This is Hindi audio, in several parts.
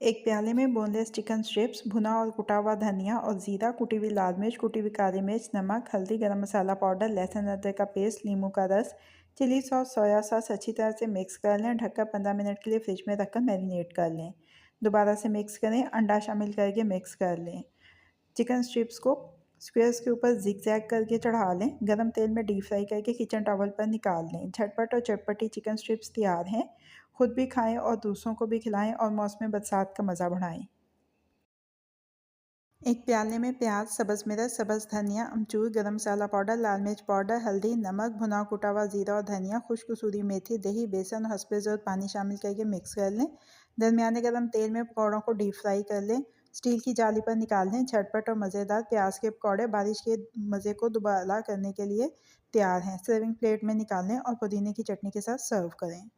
एक प्याले में बोनलेस चिकन स्ट्रिप्स, भुना और कुटा हुआ धनिया और ज़ीरा, कुटी हुई लाल मिर्च, कुटी हुई काली मिर्च, नमक, हल्दी, गरम मसाला पाउडर, लहसुन अदरक का पेस्ट, नींबू का रस, चिली सॉस, सोया सॉस अच्छी तरह से मिक्स कर लें। ढककर 15 मिनट के लिए फ्रिज में रखकर मैरिनेट कर लें। दोबारा से मिक्स करें, अंडा शामिल करके मिक्स कर लें। चिकन स्ट्रिप्स को स्क्वेयर्स के ऊपर जिग-जैग करके चढ़ा लें। गरम तेल में डीप फ्राई करके किचन टॉवल पर निकाल लें। झटपट और चटपटी चिकन स्ट्रिप्स तैयार हैं। खुद भी खाएं और दूसरों को भी खिलाएं और मौसम बरसात का मज़ा बढ़ाएं। एक प्याले में प्याज, सब्ज़ मिर्च, सब्ज़ धनिया, अमचूर, गरम मसाला पाउडर, लाल मिर्च पाउडर, हल्दी, नमक, भुना कुटा हुआ ज़ीरा और धनिया, खुश्क कसूरी मेथी, दही, बेसन और हस्बे ज़रूरत पानी शामिल करके मिक्स कर लें। दरमियाने गरम तेल में पकौड़ों को डीप फ्राई कर लें। स्टील की जाली पर निकाल लें। झटपट और मज़ेदार प्याज के पकौड़े बारिश के मज़े को दोबारा करने के लिए तैयार हैं। सर्विंग प्लेट में निकाल लें और पुदीने की चटनी के साथ सर्व करें।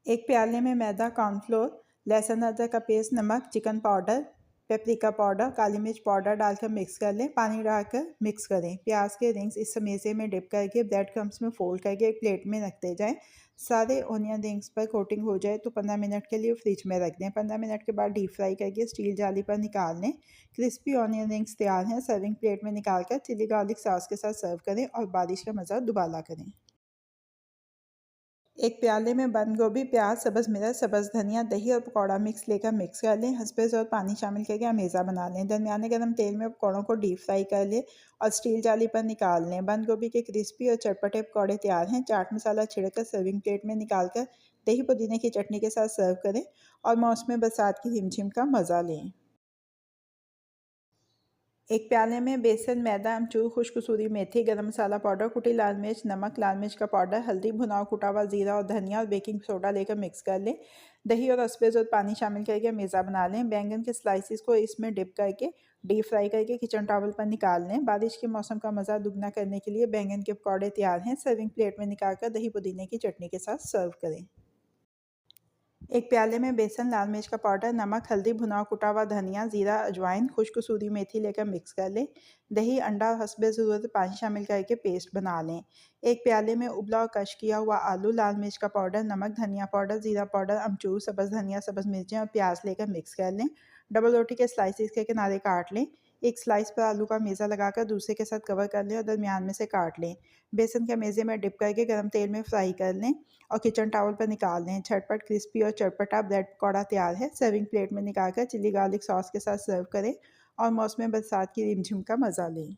एक प्याले में मैदा, कॉर्नफ्लोर, लहसुन अदरक का पेस्ट, नमक, चिकन पाउडर, पेपरिका पाउडर, काली मिर्च पाउडर डालकर मिक्स कर लें। पानी डालकर मिक्स करें। प्याज के रिंग्स इस समेसे में डिप करके ब्रेड क्रम्स में फोल्ड करके एक प्लेट में रखते जाएं। सारे ओनियन रिंग्स पर कोटिंग हो जाए तो 15 मिनट के लिए फ्रिज में रख दें। 15 मिनट के बाद डीप फ्राई करके स्टील जाली पर निकाल लें। क्रिस्पी ओनियन रिंग्स तैयार हैं। सर्विंग प्लेट में निकाल कर चिली गार्लिक सॉस के साथ सर्व करें और बारिश का मज़ा दुबाला करें। एक प्याले में बंद गोभी, प्याज, सब्ज़ मिर्च, सब्ज़ धनिया, दही और पकौड़ा मिक्स लेकर मिक्स कर लें। हस्बे और पानी शामिल करके अमेज़ा बना लें। दरमियाने गरम तेल में पकौड़ों को डीप फ्राई कर लें और स्टील जाली पर निकाल लें। बंद गोभी के क्रिस्पी और चटपटे पकौड़े तैयार हैं। चाट मसाला छिड़कर सर्विंग प्लेट में निकाल कर दही पुदीने की चटनी के साथ सर्व करें और मौसम बरसात की रिमझिम का मज़ा लें। एक प्याले में बेसन, मैदा, अमचूर, खुश्क कसूरी मेथी, गरम मसाला पाउडर, कुटी लाल मिर्च, नमक, लाल मिर्च का पाउडर, हल्दी, भुना हुआ कुटा हुआ ज़ीरा और धनिया और बेकिंग सोडा लेकर मिक्स कर लें। दही और अस्पेज और पानी शामिल करके मेज़ा बना लें। बैंगन के स्लाइसिस को इसमें डिप करके डीप फ्राई करके किचन टॉवल पर निकाल लें। बारिश के मौसम का मज़ा दुगना करने के लिए बैंगन के पकौड़े तैयार हैं। सर्विंग प्लेट में निकाल कर दही पुदीने की चटनी के साथ सर्व करें। एक प्याले में बेसन, लाल मिर्च का पाउडर, नमक, हल्दी, भुना हुआ कुटा हुआ धनिया, जीरा, अजवाइन, खुश्क कसूरी मेथी लेकर मिक्स कर लें। दही, अंडा और हस्बे ज़रूरत पानी शामिल करके पेस्ट बना लें। एक प्याले में उबला और कश किया हुआ आलू, लाल मिर्च का पाउडर, नमक, धनिया पाउडर, जीरा पाउडर, अमचूर, सब्ज़ धनिया, सब्ज़ मिर्चें और प्याज लेकर मिक्स कर लें। डबल रोटी के स्लाइसिस के किनारे काट लें। एक स्लाइस पर आलू का मेज़ा लगाकर दूसरे के साथ कवर कर लें और दरमियान में से काट लें। बेसन के मेज़े में डिप करके गरम तेल में फ्राई कर लें और किचन टॉवल पर निकाल लें। झटपट, क्रिस्पी और चटपटा ब्रेड पकौड़ा तैयार है। सर्विंग प्लेट में निकालकर चिली गार्लिक सॉस के साथ सर्व करें और मौसम बरसात की रिमझिम का मज़ा लें।